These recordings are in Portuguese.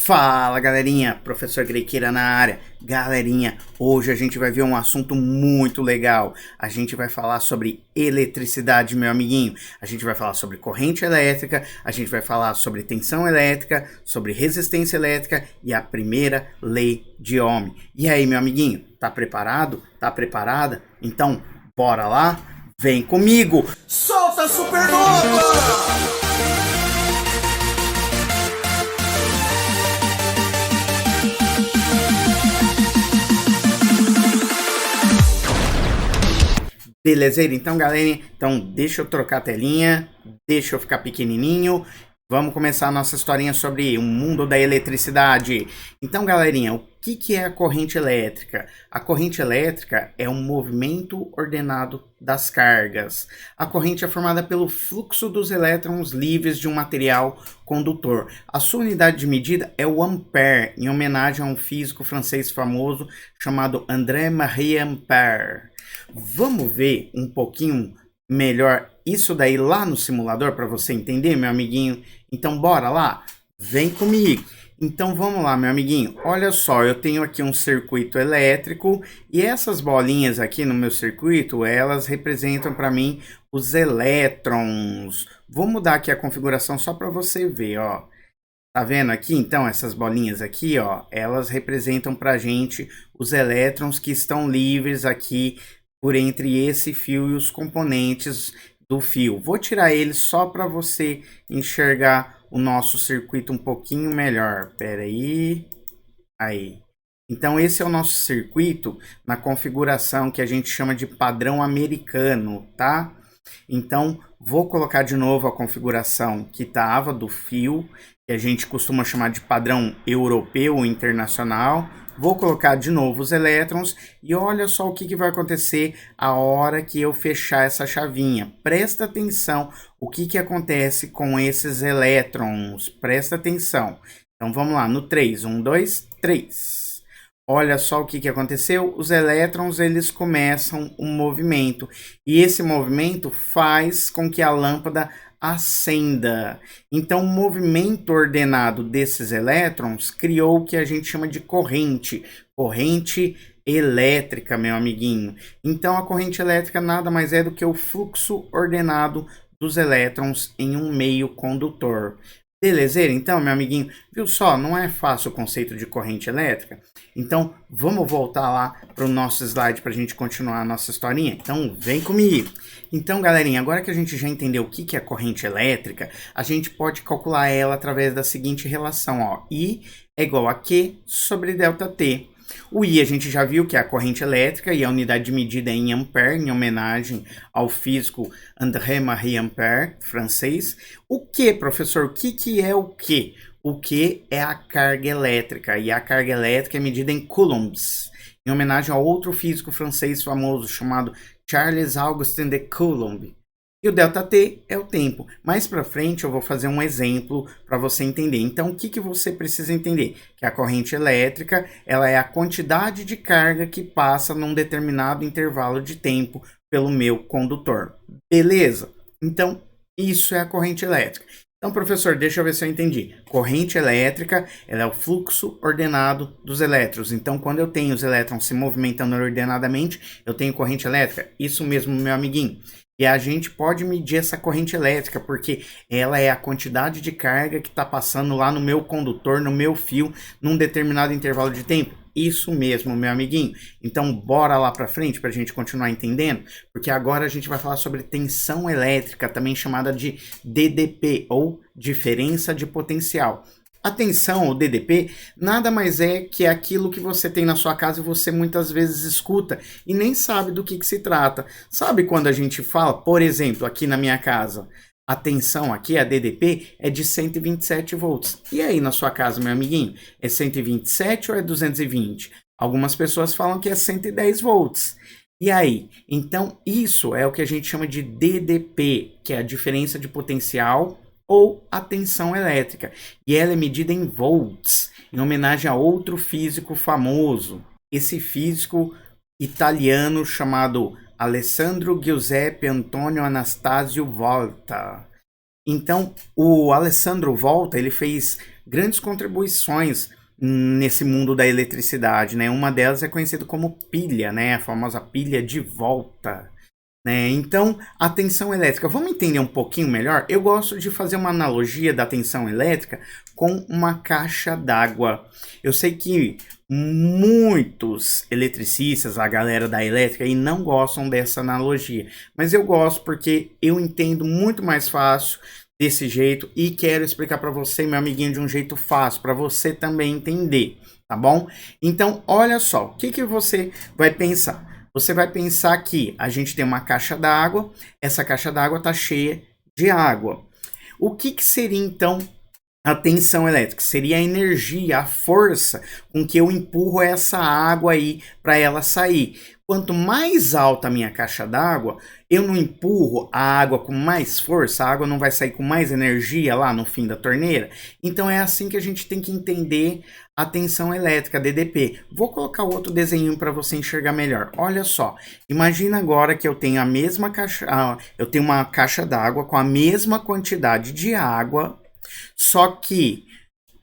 Fala galerinha, professor Grequeira na área. Galerinha, hoje a gente vai ver um assunto muito legal. A gente vai falar sobre eletricidade, meu amiguinho. A gente vai falar sobre corrente elétrica, a gente vai falar sobre tensão elétrica, sobre resistência elétrica e a primeira lei de Ohm. E aí, meu amiguinho, tá preparado? Tá preparada? Então, bora lá? Vem comigo! Solta a supernova! Belezeira? Então, galerinha, deixa eu trocar a telinha, deixa eu ficar pequenininho. Vamos começar a nossa historinha sobre o mundo da eletricidade. Então, galerinha, o que é a corrente elétrica? A corrente elétrica é um movimento ordenado das cargas. A corrente é formada pelo fluxo dos elétrons livres de um material condutor. A sua unidade de medida é o ampere, em homenagem a um físico francês famoso chamado André-Marie Ampère. Vamos ver um pouquinho melhor isso daí lá no simulador para você entender, meu amiguinho? Então bora lá? Vem comigo! Então vamos lá, meu amiguinho. Olha só, eu tenho aqui um circuito elétrico e essas bolinhas aqui no meu circuito, elas representam para mim os elétrons. Vou mudar aqui a configuração só para você ver, ó. Tá vendo aqui? Então, essas bolinhas aqui, ó, elas representam pra gente os elétrons que estão livres aqui por entre esse fio e os componentes do fio. Vou tirar eles só para você enxergar o nosso circuito um pouquinho melhor. Pera aí. Aí. Então, esse é o nosso circuito na configuração que a gente chama de padrão americano, tá? Então, vou colocar de novo a configuração que estava do fio, que a gente costuma chamar de padrão europeu ou internacional. Vou colocar de novo os elétrons e olha só o que vai acontecer a hora que eu fechar essa chavinha. Presta atenção o que acontece com esses elétrons. Presta atenção. Então vamos lá, no 3. 1, 2, 3. Olha só o que aconteceu. Os elétrons eles começam um movimento e esse movimento faz com que a lâmpada acenda. Então, o movimento ordenado desses elétrons criou o que a gente chama de corrente elétrica, meu amiguinho. Então, a corrente elétrica nada mais é do que o fluxo ordenado dos elétrons em um meio condutor. Belezeira? Então, meu amiguinho, viu só? Não é fácil o conceito de corrente elétrica? Então, vamos voltar lá para o nosso slide para a gente continuar a nossa historinha? Então, vem comigo! Então, galerinha, agora que a gente já entendeu o que é corrente elétrica, a gente pode calcular ela através da seguinte relação, ó. I é igual a Q sobre ΔT. O I a gente já viu que é a corrente elétrica e a unidade de medida é em ampere, em homenagem ao físico André-Marie Ampère, francês. O Q, professor, o que é o Q? O Q é a carga elétrica e a carga elétrica é medida em coulombs, em homenagem a outro físico francês famoso chamado Charles Augustin de Coulomb. E o ΔT é o tempo. Mais para frente eu vou fazer um exemplo para você entender. Então, o que você precisa entender? Que a corrente elétrica ela é a quantidade de carga que passa num determinado intervalo de tempo pelo meu condutor. Beleza? Então, isso é a corrente elétrica. Então, professor, deixa eu ver se eu entendi. Corrente elétrica ela é o fluxo ordenado dos elétrons. Então, quando eu tenho os elétrons se movimentando ordenadamente, eu tenho corrente elétrica. Isso mesmo, meu amiguinho. E a gente pode medir essa corrente elétrica, porque ela é a quantidade de carga que está passando lá no meu condutor, no meu fio, num determinado intervalo de tempo. Isso mesmo, meu amiguinho. Então, bora lá para frente para a gente continuar entendendo, porque agora a gente vai falar sobre tensão elétrica, também chamada de DDP, ou diferença de potencial. A tensão, ou DDP, nada mais é que aquilo que você tem na sua casa e você muitas vezes escuta e nem sabe do que se trata. Sabe quando a gente fala, por exemplo, aqui na minha casa, a tensão aqui, a DDP, é de 127 volts. E aí na sua casa, meu amiguinho, é 127 ou é 220? Algumas pessoas falam que é 110 volts. E aí? Então isso é o que a gente chama de DDP, que é a diferença de potencial ou a tensão elétrica, e ela é medida em volts, em homenagem a outro físico famoso, esse físico italiano chamado Alessandro Giuseppe Antonio Anastasio Volta. Então, o Alessandro Volta, ele fez grandes contribuições nesse mundo da eletricidade, né? Uma delas é conhecida como pilha, né? A famosa pilha de volta, né? Então, a tensão elétrica, vamos entender um pouquinho melhor? Eu gosto de fazer uma analogia da tensão elétrica com uma caixa d'água. Eu sei que muitos eletricistas, a galera da elétrica, aí não gostam dessa analogia, mas eu gosto porque eu entendo muito mais fácil desse jeito e quero explicar para você, meu amiguinho, de um jeito fácil, para você também entender, tá bom? Então, olha só, o que que você vai pensar? Você vai pensar que a gente tem uma caixa d'água, essa caixa d'água está cheia de água. O que que seria então a tensão elétrica? Seria a energia, a força com que eu empurro essa água aí para ela sair. Quanto mais alta a minha caixa d'água, eu não empurro a água com mais força, a água não vai sair com mais energia lá no fim da torneira. Então é assim que a gente tem que entender a tensão elétrica, DDP. Vou colocar outro desenho para você enxergar melhor. Olha só, imagina agora que eu tenho a mesma caixa, eu tenho uma caixa d'água com a mesma quantidade de água, só que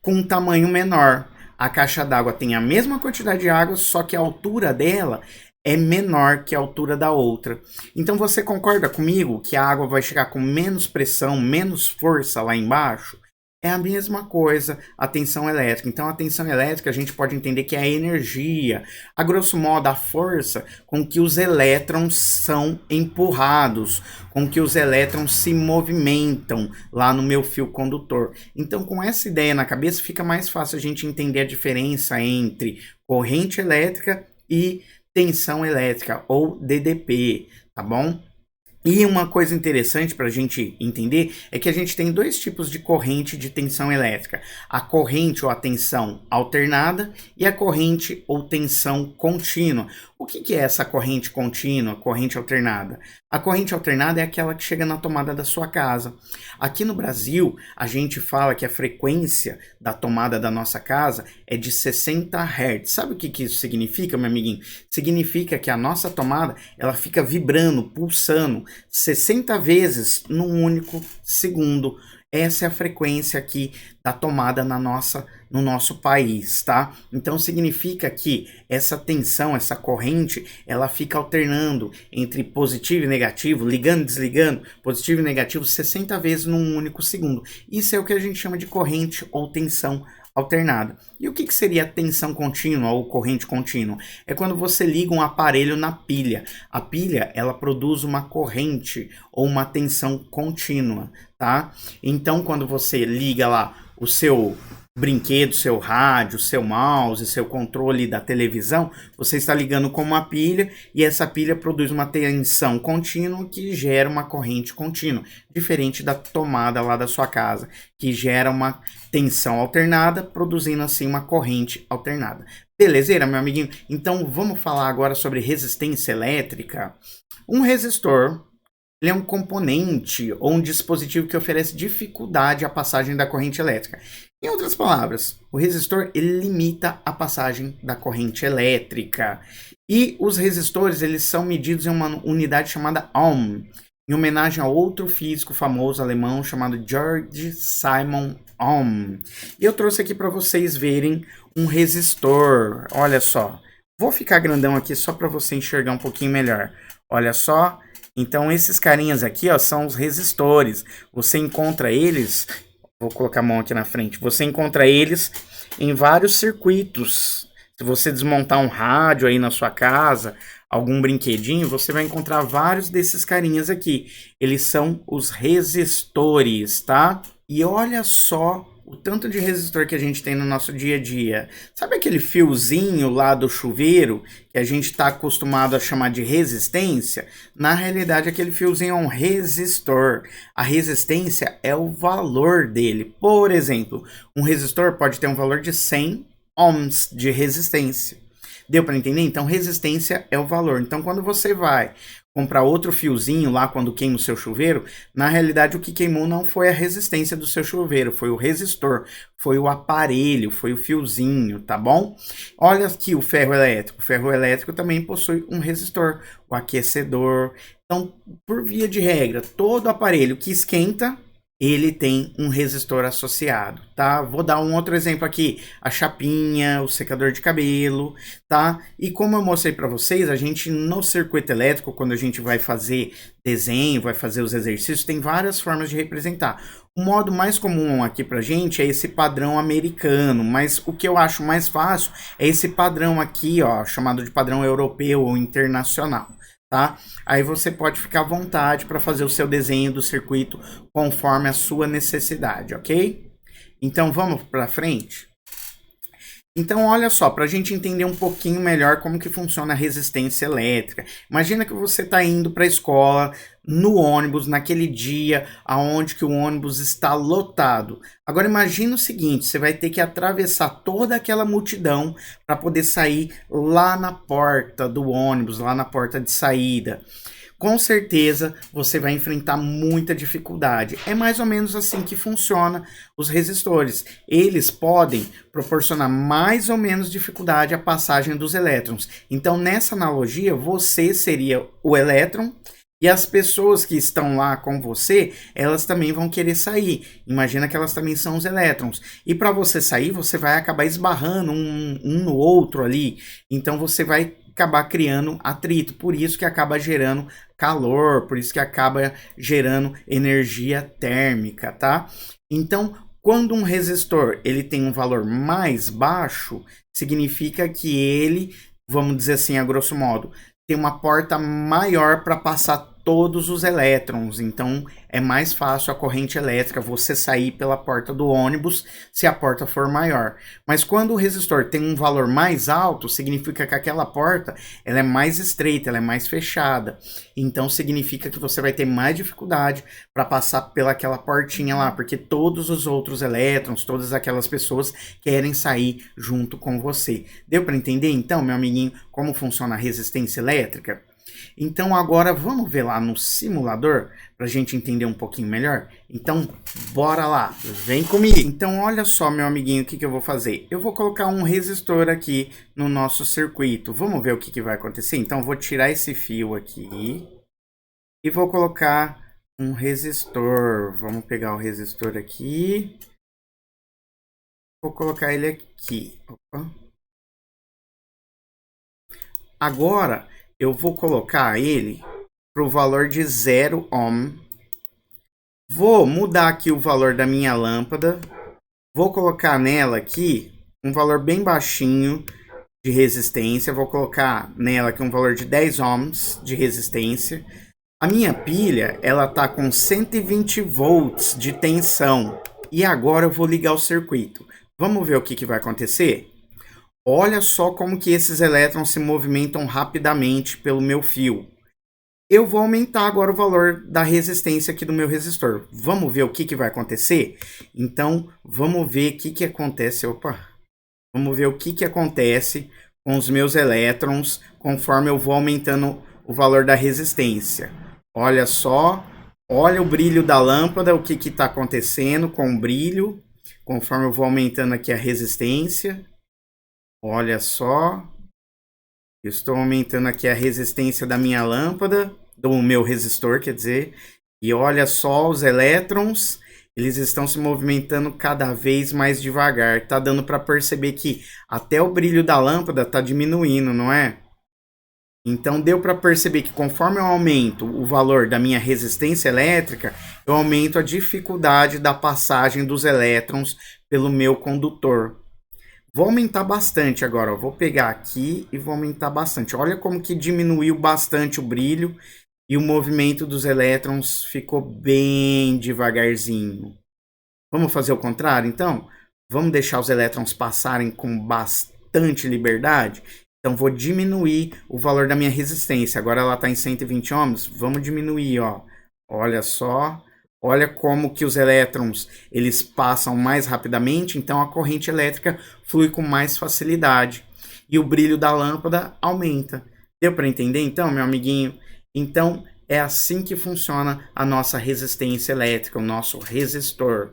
com um tamanho menor. A caixa d'água tem a mesma quantidade de água, só que a altura dela é menor que a altura da outra. Então você concorda comigo que a água vai chegar com menos pressão, menos força lá embaixo? É a mesma coisa a tensão elétrica. Então a tensão elétrica a gente pode entender que é a energia, a grosso modo a força com que os elétrons são empurrados, com que os elétrons se movimentam lá no meu fio condutor. Então com essa ideia na cabeça fica mais fácil a gente entender a diferença entre corrente elétrica e tensão elétrica, ou DDP, tá bom? E uma coisa interessante para a gente entender é que a gente tem dois tipos de corrente de tensão elétrica: a corrente ou a tensão alternada e a corrente ou tensão contínua. O que é essa corrente contínua, corrente alternada? A corrente alternada é aquela que chega na tomada da sua casa. Aqui no Brasil, a gente fala que a frequência da tomada da nossa casa é de 60 Hz. Sabe o que isso significa, meu amiguinho? Significa que a nossa tomada ela fica vibrando, pulsando 60 vezes num único segundo. Essa é a frequência aqui da tomada no nosso país, tá? Então significa que essa tensão, essa corrente, ela fica alternando entre positivo e negativo, ligando e desligando, positivo e negativo 60 vezes num único segundo. Isso é o que a gente chama de corrente ou tensão alternada. E o que seria tensão contínua ou corrente contínua? É quando você liga um aparelho na pilha. A pilha, ela produz uma corrente ou uma tensão contínua, tá? Então, quando você liga lá o seu brinquedo, seu rádio, seu mouse, seu controle da televisão, você está ligando com uma pilha e essa pilha produz uma tensão contínua que gera uma corrente contínua, diferente da tomada lá da sua casa, que gera uma tensão alternada, produzindo assim uma corrente alternada. Belezeira, meu amiguinho? Então vamos falar agora sobre resistência elétrica. Um resistor, ele é um componente ou um dispositivo que oferece dificuldade à passagem da corrente elétrica. Em outras palavras, o resistor ele limita a passagem da corrente elétrica. E os resistores eles são medidos em uma unidade chamada Ohm, em homenagem a outro físico famoso alemão chamado Georg Simon Ohm. E eu trouxe aqui para vocês verem um resistor. Olha só, vou ficar grandão aqui só para você enxergar um pouquinho melhor. Olha só, então esses carinhas aqui ó, são os resistores. Você encontra eles, vou colocar a mão aqui na frente, você encontra eles em vários circuitos. Se você desmontar um rádio aí na sua casa, algum brinquedinho, você vai encontrar vários desses carinhas aqui. Eles são os resistores, tá? E olha só o tanto de resistor que a gente tem no nosso dia a dia. Sabe aquele fiozinho lá do chuveiro que a gente está acostumado a chamar de resistência? Na realidade, aquele fiozinho é um resistor. A resistência é o valor dele. Por exemplo, um resistor pode ter um valor de 100 ohms de resistência. Deu para entender? Então, resistência é o valor. Então, quando você vai comprar outro fiozinho lá quando queima o seu chuveiro, na realidade o que queimou não foi a resistência do seu chuveiro, foi o resistor, foi o aparelho, foi o fiozinho, tá bom? Olha aqui o ferro elétrico. O ferro elétrico também possui um resistor, o aquecedor. Então, por via de regra, todo aparelho que esquenta, ele tem um resistor associado, tá? Vou dar um outro exemplo aqui, a chapinha, o secador de cabelo, tá? E como eu mostrei para vocês, a gente no circuito elétrico, quando a gente vai fazer desenho, vai fazer os exercícios, tem várias formas de representar. O modo mais comum aqui pra gente é esse padrão americano, mas o que eu acho mais fácil é esse padrão aqui, ó, chamado de padrão europeu ou internacional. Tá? Aí você pode ficar à vontade para fazer o seu desenho do circuito conforme a sua necessidade, ok? Então vamos para frente? Então olha só, para a gente entender um pouquinho melhor como que funciona a resistência elétrica. Imagina que você está indo para a escola no ônibus naquele dia aonde que o ônibus está lotado. Agora imagina o seguinte, você vai ter que atravessar toda aquela multidão para poder sair lá na porta do ônibus, lá na porta de saída. Com certeza você vai enfrentar muita dificuldade. É mais ou menos assim que funciona os resistores. Eles podem proporcionar mais ou menos dificuldade à passagem dos elétrons. Então, nessa analogia, você seria o elétron e as pessoas que estão lá com você, elas também vão querer sair. Imagina que elas também são os elétrons. E para você sair, você vai acabar esbarrando um no outro ali. Então, você vai acabar criando atrito, por isso que acaba gerando calor, por isso que acaba gerando energia térmica, tá? Então, quando um resistor ele tem um valor mais baixo, significa que ele, vamos dizer assim, a grosso modo, tem uma porta maior para passar todos os elétrons, então é mais fácil a corrente elétrica você sair pela porta do ônibus se a porta for maior. Mas quando o resistor tem um valor mais alto, significa que aquela porta ela é mais estreita, ela é mais fechada. Então significa que você vai ter mais dificuldade para passar pelaquela portinha lá, porque todos os outros elétrons, todas aquelas pessoas querem sair junto com você. Deu para entender então, meu amiguinho, como funciona a resistência elétrica? Então agora vamos ver lá no simulador para a gente entender um pouquinho melhor? Então bora lá, vem comigo! Então olha só, meu amiguinho, o que eu vou fazer? Eu vou colocar um resistor aqui no nosso circuito. Vamos ver o que vai acontecer? Então eu vou tirar esse fio aqui e vou colocar um resistor. Vamos pegar o resistor aqui. Vou colocar ele aqui. Opa. Agora eu vou colocar ele para o valor de 0 ohm. Vou mudar aqui o valor da minha lâmpada. Vou colocar nela aqui um valor bem baixinho de resistência. Vou colocar nela aqui um valor de 10 ohms de resistência. A minha pilha, ela tá com 120 volts de tensão. E agora eu vou ligar o circuito. Vamos ver o que vai acontecer? Olha só como que esses elétrons se movimentam rapidamente pelo meu fio. Eu vou aumentar agora o valor da resistência aqui do meu resistor. Vamos ver o que vai acontecer? Então, vamos ver o que acontece. Opa! Vamos ver o que acontece com os meus elétrons conforme eu vou aumentando o valor da resistência. Olha só, olha o brilho da lâmpada, o que está acontecendo com o brilho, conforme eu vou aumentando aqui a resistência. Olha só, eu estou aumentando aqui a resistência da minha lâmpada, do meu resistor, quer dizer, e olha só os elétrons, eles estão se movimentando cada vez mais devagar. Tá dando para perceber que até o brilho da lâmpada está diminuindo, não é? Então deu para perceber que conforme eu aumento o valor da minha resistência elétrica, eu aumento a dificuldade da passagem dos elétrons pelo meu condutor. Vou aumentar bastante agora, ó. Vou pegar aqui e vou aumentar bastante. Olha como que diminuiu bastante o brilho e o movimento dos elétrons ficou bem devagarzinho. Vamos fazer o contrário, então? Vamos deixar os elétrons passarem com bastante liberdade? Então, vou diminuir o valor da minha resistência. Agora ela está em 120 ohms. Vamos diminuir, ó. Olha só. Olha como que os elétrons eles passam mais rapidamente, então a corrente elétrica flui com mais facilidade. E o brilho da lâmpada aumenta. Deu para entender então, meu amiguinho? Então é assim que funciona a nossa resistência elétrica, o nosso resistor.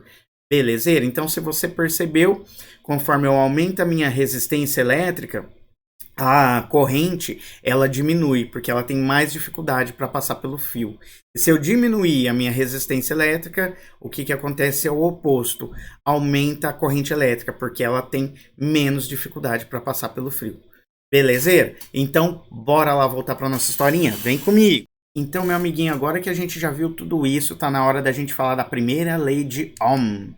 Belezeira? Então se você percebeu, conforme eu aumento a minha resistência elétrica, a corrente, ela diminui, porque ela tem mais dificuldade para passar pelo fio. E se eu diminuir a minha resistência elétrica, o que, que acontece é o oposto. Aumenta a corrente elétrica, porque ela tem menos dificuldade para passar pelo fio. Belezeira? Então, bora lá voltar para nossa historinha? Vem comigo! Então, meu amiguinho, agora que a gente já viu tudo isso, tá na hora da gente falar da primeira lei de Ohm.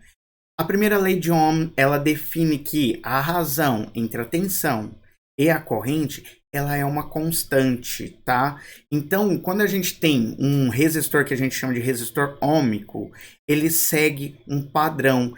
A primeira lei de Ohm, ela define que a razão entre a tensão e a corrente, ela é uma constante, tá? Então, quando a gente tem um resistor que a gente chama de resistor ôhmico, ele segue um padrão.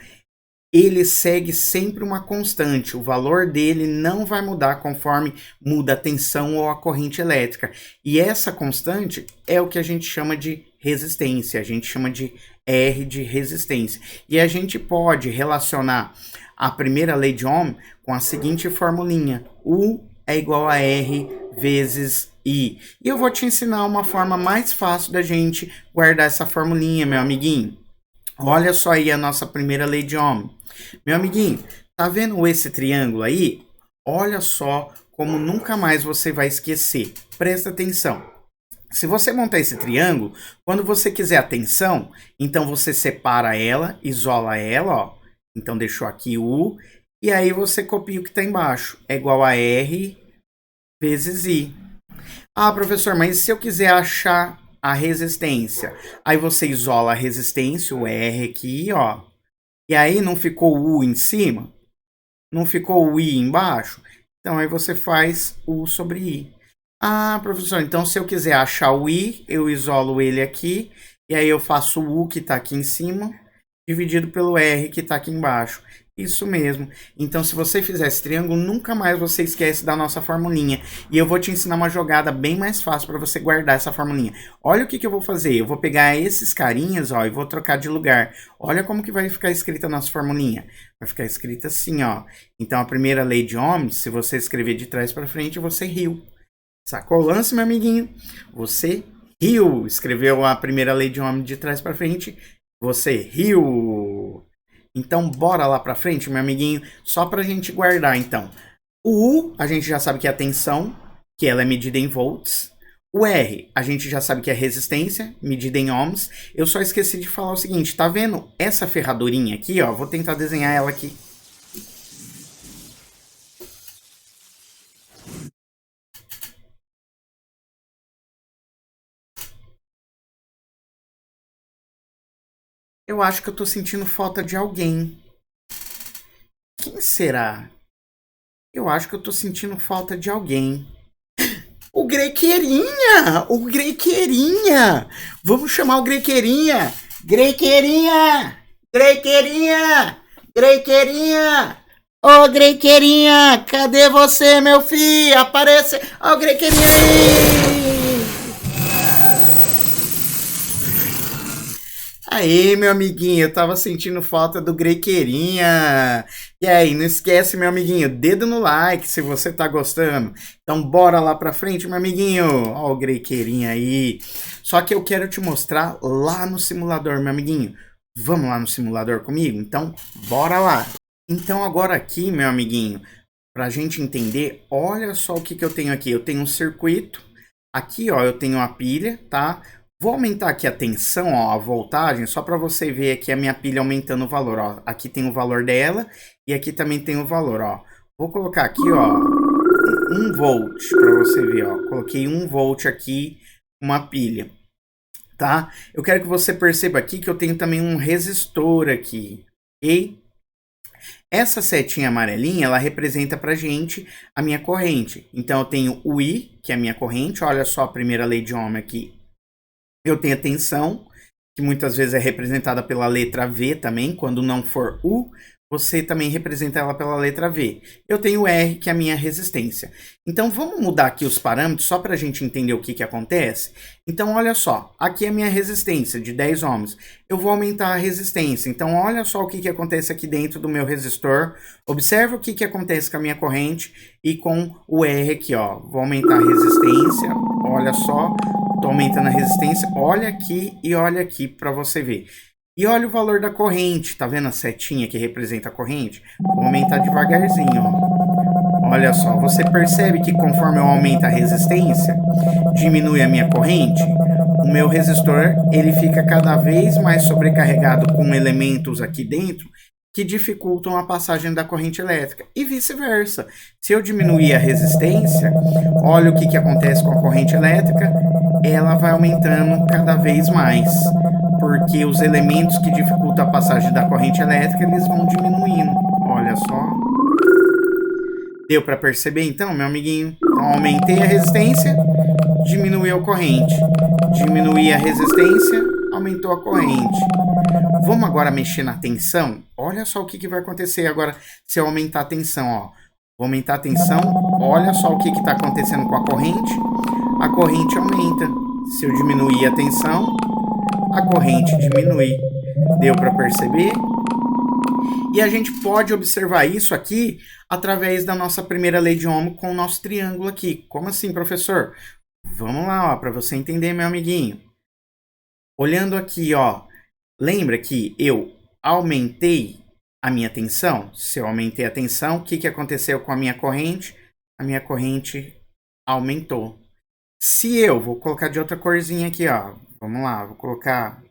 Ele segue sempre uma constante. O valor dele não vai mudar conforme muda a tensão ou a corrente elétrica. E essa constante é o que a gente chama de resistência. A gente chama de R de resistência. E a gente pode relacionar a primeira lei de Ohm com a seguinte formulinha: U é igual a R vezes I. E eu vou te ensinar uma forma mais fácil da gente guardar essa formulinha, meu amiguinho. Olha só aí a nossa primeira lei de Ohm. Meu amiguinho, tá vendo esse triângulo aí? Olha só como nunca mais você vai esquecer. Presta atenção. Se você montar esse triângulo, quando você quiser a tensão, então você separa ela, isola ela, ó. Então deixou aqui U, e aí você copia o que está embaixo. É igual a R vezes I. Ah, professor, mas se eu quiser achar a resistência? Aí você isola a resistência, o R aqui, ó. E aí não ficou o U em cima? Não ficou o I embaixo? Então aí você faz U sobre I. Ah, professor, então se eu quiser achar o I, eu isolo ele aqui. E aí eu faço o U que está aqui em cima, dividido pelo R que está aqui embaixo. Isso mesmo. Então, se você fizer esse triângulo, nunca mais você esquece da nossa formulinha. E eu vou te ensinar uma jogada bem mais fácil para você guardar essa formulinha. Olha o que eu vou fazer. Eu vou pegar esses carinhas, ó, e vou trocar de lugar. Olha como que vai ficar escrita a nossa formulinha. Vai ficar escrita assim, ó. Então, a primeira lei de Ohm, se você escrever de trás para frente, você riu. Sacou o lance, meu amiguinho? Você riu. Escreveu a primeira lei de Ohm de trás para frente, você riu. Então, bora lá para frente, meu amiguinho, só para a gente guardar, então. O U, a gente já sabe que é a tensão, que ela é medida em volts. O R, a gente já sabe que é resistência, medida em ohms. Eu só esqueci de falar o seguinte, tá vendo essa ferradurinha aqui, ó? Vou tentar desenhar ela aqui. Eu acho que eu tô sentindo falta de alguém. Quem será? Eu acho que eu tô sentindo falta de alguém. O Grequeirinha! O Grequeirinha! Vamos chamar o Grequeirinha! Grequeirinha! Grequeirinha! Grequeirinha! Ô, Grequeirinha! Cadê você, meu filho? Aparece! Ó, o Grequeirinha aí! Aí, meu amiguinho, eu tava sentindo falta do Grequeirinha. E aí, não esquece, meu amiguinho, dedo no like se você tá gostando. Então, bora lá pra frente, meu amiguinho. Ó o Grequeirinha aí. Só que eu quero te mostrar lá no simulador, meu amiguinho. Vamos lá no simulador comigo? Então, bora lá. Então, agora aqui, meu amiguinho, pra gente entender, olha só o que eu tenho aqui. Eu tenho um circuito. Aqui, ó, eu tenho a pilha, tá? Vou aumentar aqui a tensão, ó, a voltagem, só para você ver aqui a minha pilha aumentando o valor, ó. Aqui tem o valor dela e aqui também tem o valor, ó. Vou colocar aqui, ó, 1 volt para você ver, ó. Coloquei 1 volt aqui, uma pilha, tá? Eu quero que você perceba aqui que eu tenho também um resistor aqui, ok? Essa setinha amarelinha, ela representa pra gente a minha corrente. Então eu tenho o I, que é a minha corrente, olha só a primeira lei de Ohm aqui. Eu tenho a tensão, que muitas vezes é representada pela letra V também. Quando não for U, você também representa ela pela letra V. Eu tenho o R, que é a minha resistência. Então, vamos mudar aqui os parâmetros só para a gente entender o que acontece? Então, olha só. Aqui é a minha resistência de 10 ohms. Eu vou aumentar a resistência. Então, olha só o que acontece aqui dentro do meu resistor. Observa o que acontece com a minha corrente e com o R aqui, ó. Vou aumentar a resistência. Olha só. Tô aumentando a resistência, olha aqui e olha aqui para você ver. E olha o valor da corrente, tá vendo a setinha que representa a corrente? Vou aumentar devagarzinho, ó. Olha só, você percebe que conforme eu aumento a resistência, diminui a minha corrente, o meu resistor ele fica cada vez mais sobrecarregado com elementos aqui dentro que dificultam a passagem da corrente elétrica e vice-versa. Se eu diminuir a resistência, olha o que acontece com a corrente elétrica, ela vai aumentando cada vez mais, porque os elementos que dificultam a passagem da corrente elétrica eles vão diminuindo. Olha só. Deu para perceber então, meu amiguinho? Então, aumentei a resistência, diminuiu a corrente. Diminuí a resistência, aumentou a corrente. Vamos agora mexer na tensão? Olha só o que vai acontecer agora se eu aumentar a tensão, ó. Vou aumentar a tensão, olha só o que está acontecendo com a corrente. A corrente aumenta. Se eu diminuir a tensão, a corrente diminui. Deu para perceber? E a gente pode observar isso aqui através da nossa primeira lei de Ohm com o nosso triângulo aqui. Como assim, professor? Vamos lá, para você entender, meu amiguinho. Olhando aqui, ó, lembra que eu aumentei a minha tensão? Se eu aumentei a tensão, o que aconteceu com a minha corrente? A minha corrente aumentou. Se eu, vou colocar de outra corzinha aqui, ó. Vamos lá, vou colocar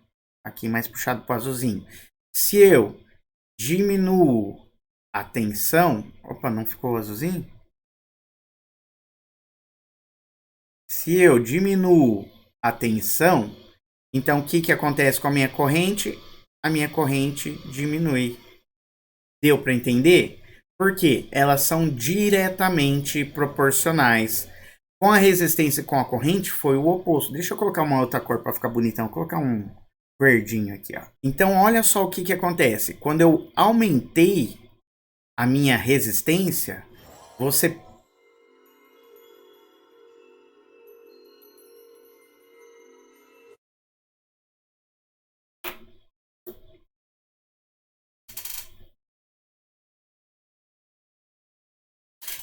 aqui mais puxado para o azulzinho. Se eu diminuo a tensão... Opa, não ficou azulzinho? Se eu diminuo a tensão, então o que acontece com a minha corrente? A minha corrente diminui. Deu para entender? Porque elas são diretamente proporcionais. Com a resistência e com a corrente foi o oposto. Deixa eu colocar uma outra cor para ficar bonitão. Vou colocar um verdinho aqui, ó. Então olha só o que acontece. Quando eu aumentei a minha resistência, você...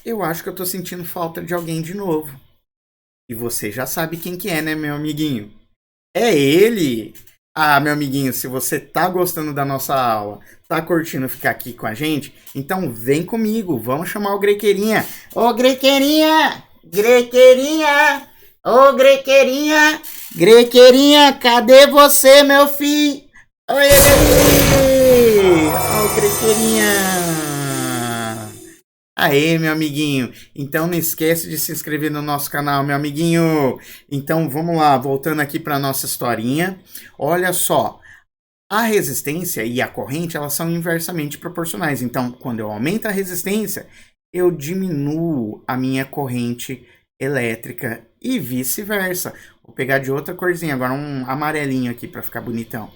Eu acho que eu tô sentindo falta de alguém de novo. E você já sabe quem que é, né, meu amiguinho? É ele! Ah, meu amiguinho, se você tá gostando da nossa aula, tá curtindo ficar aqui com a gente, então vem comigo, vamos chamar o Grequeirinha. Ô, Grequeirinha! Grequeirinha! Ô, Grequeirinha! Grequeirinha, cadê você, meu filho? Oi, ô, Grequeirinha! Aê, meu amiguinho. Então não esquece de se inscrever no nosso canal, meu amiguinho. Então vamos lá, voltando aqui para nossa historinha. Olha só, a resistência e a corrente, elas são inversamente proporcionais. Então, quando eu aumento a resistência, eu diminuo a minha corrente elétrica e vice-versa. Vou pegar de outra corzinha, agora um amarelinho aqui para ficar bonitão.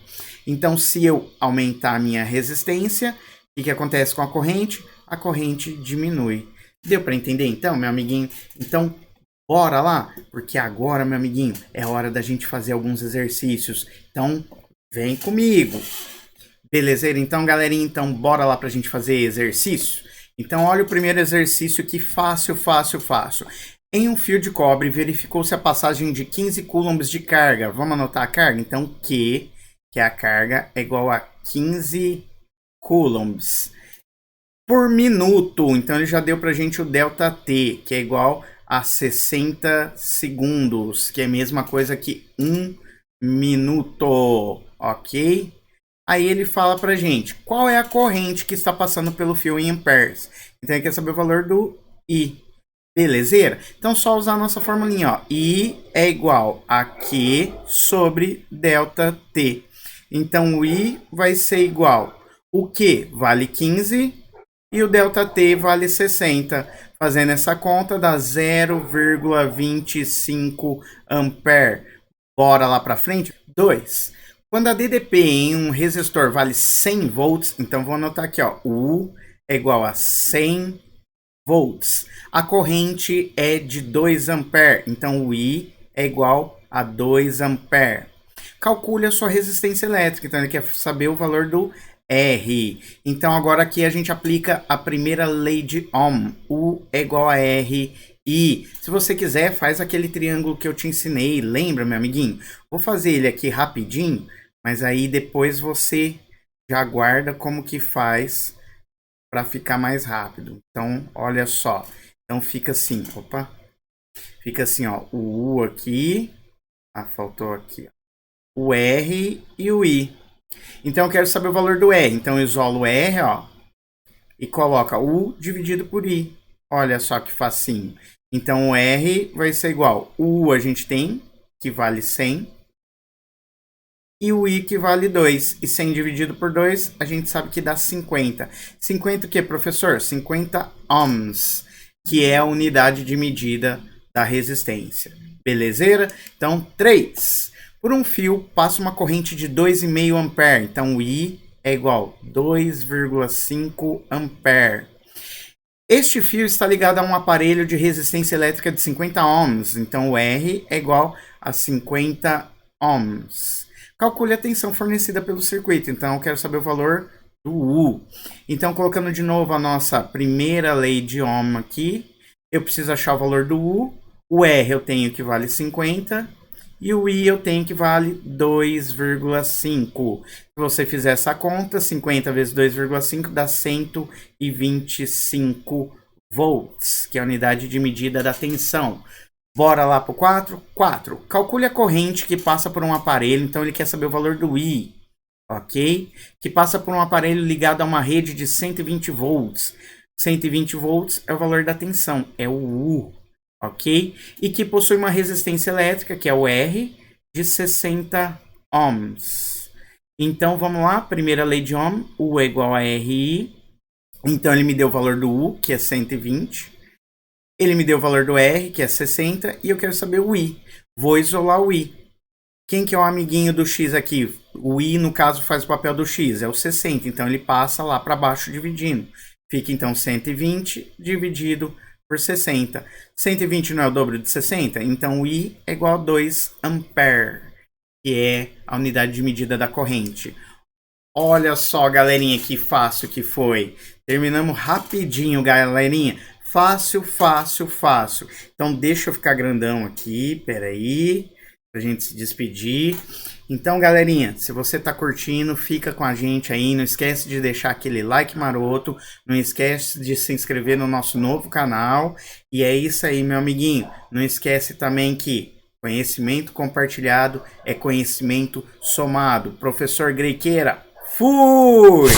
Então, se eu aumentar a minha resistência, o que acontece com a corrente? A corrente diminui. Deu para entender então, meu amiguinho? Então, bora lá? Porque agora, meu amiguinho, é hora da gente fazer alguns exercícios. Então, vem comigo. Belezeira? Então, galerinha, então bora lá pra gente fazer exercício? Então, olha o primeiro exercício aqui, fácil, fácil, fácil. Em um fio de cobre, verificou-se a passagem de 15 coulombs de carga. Vamos anotar a carga? Então, que é a carga, é igual a 15 coulombs por minuto. Então ele já deu pra gente o ΔT, que é igual a 60 segundos, que é a mesma coisa que 1 minuto, ok? Aí ele fala pra gente qual é a corrente que está passando pelo fio em amperes. Então ele quer saber o valor do I. Belezeira? Então só usar a nossa formulinha, ó. I é igual a Q sobre ΔT. Então o I vai ser igual. O Q vale 15 e o ΔT vale 60. Fazendo essa conta dá 0,25 ampere. Bora lá para frente. 2. Quando a DDP em um resistor vale 100 volts, então vou anotar aqui, ó. U é igual a 100 volts. A corrente é de 2 ampere, então o I é igual a 2 ampere. Calcule a sua resistência elétrica, então ele quer saber o valor do R. Então agora aqui a gente aplica a primeira lei de Ohm. U é igual a R. I. Se você quiser, faz aquele triângulo que eu te ensinei. Lembra, meu amiguinho? Vou fazer ele aqui rapidinho, mas aí depois você já guarda como que faz para ficar mais rápido. Então, olha só. Então, fica assim, opa. Fica assim, ó, o U aqui. Ah, faltou aqui, ó. O R e o I. Então, eu quero saber o valor do R. Então, eu isolo o R, ó. E coloca U dividido por I. Olha só que facinho. Então, o R vai ser igual. O U a gente tem, que vale 100. E o I que vale 2. E 100 dividido por 2, a gente sabe que dá 50. 50 o que, professor? 50 ohms, que é a unidade de medida da resistência. Belezeira? Então, 3. Por um fio, passa uma corrente de 2,5 ampere. Então, o I é igual a 2,5 ampere. Este fio está ligado a um aparelho de resistência elétrica de 50 ohms. Então, o R é igual a 50 ohms. Calcule a tensão fornecida pelo circuito. Então, eu quero saber o valor do U. Então, colocando de novo a nossa primeira lei de Ohm aqui, eu preciso achar o valor do U. O R eu tenho que vale 50 e o I eu tenho que vale 2,5. Se você fizer essa conta, 50 vezes 2,5 dá 125 volts, que é a unidade de medida da tensão. Bora lá para o 4? 4. Calcule a corrente que passa por um aparelho, então ele quer saber o valor do I, ok? Que passa por um aparelho ligado a uma rede de 120 volts. 120 volts é o valor da tensão, é o U, ok? E que possui uma resistência elétrica, que é o R, de 60 ohms. Então, vamos lá, primeira lei de Ohm, U é igual a RI. Então, ele me deu o valor do U, que é 120. Ele me deu o valor do R, que é 60, e eu quero saber o I. Vou isolar o I. Quem que é o amiguinho do X aqui? O I, no caso, faz o papel do X, é o 60, então ele passa lá para baixo dividindo. Fica, então, 120 dividido por 60. 120 não é o dobro de 60? Então, o I é igual a 2 ampere, que é a unidade de medida da corrente. Olha só, galerinha, que fácil que foi. Terminamos rapidinho, galerinha. Fácil, fácil, fácil. Então, deixa eu ficar grandão aqui, peraí, pra gente se despedir. Então, galerinha, se você tá curtindo, fica com a gente aí. Não esquece de deixar aquele like maroto. Não esquece de se inscrever no nosso novo canal. E é isso aí, meu amiguinho. Não esquece também que conhecimento compartilhado é conhecimento somado. Professor Grequeira, fui!